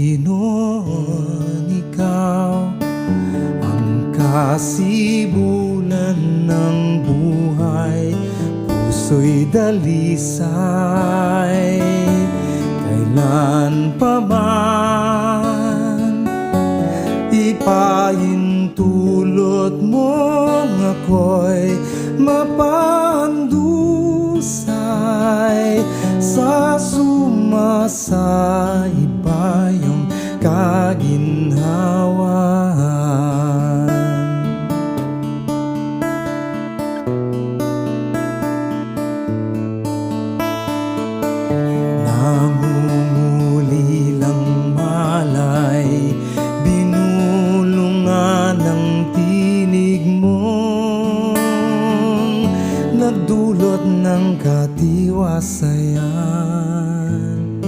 Panginoon, Ikaw ang kasibulan ng buhay, puso'y dalisay. Kailan pa man ipahintulot mong ako'y mapahandusay sa sumasaibayong kaginhawa.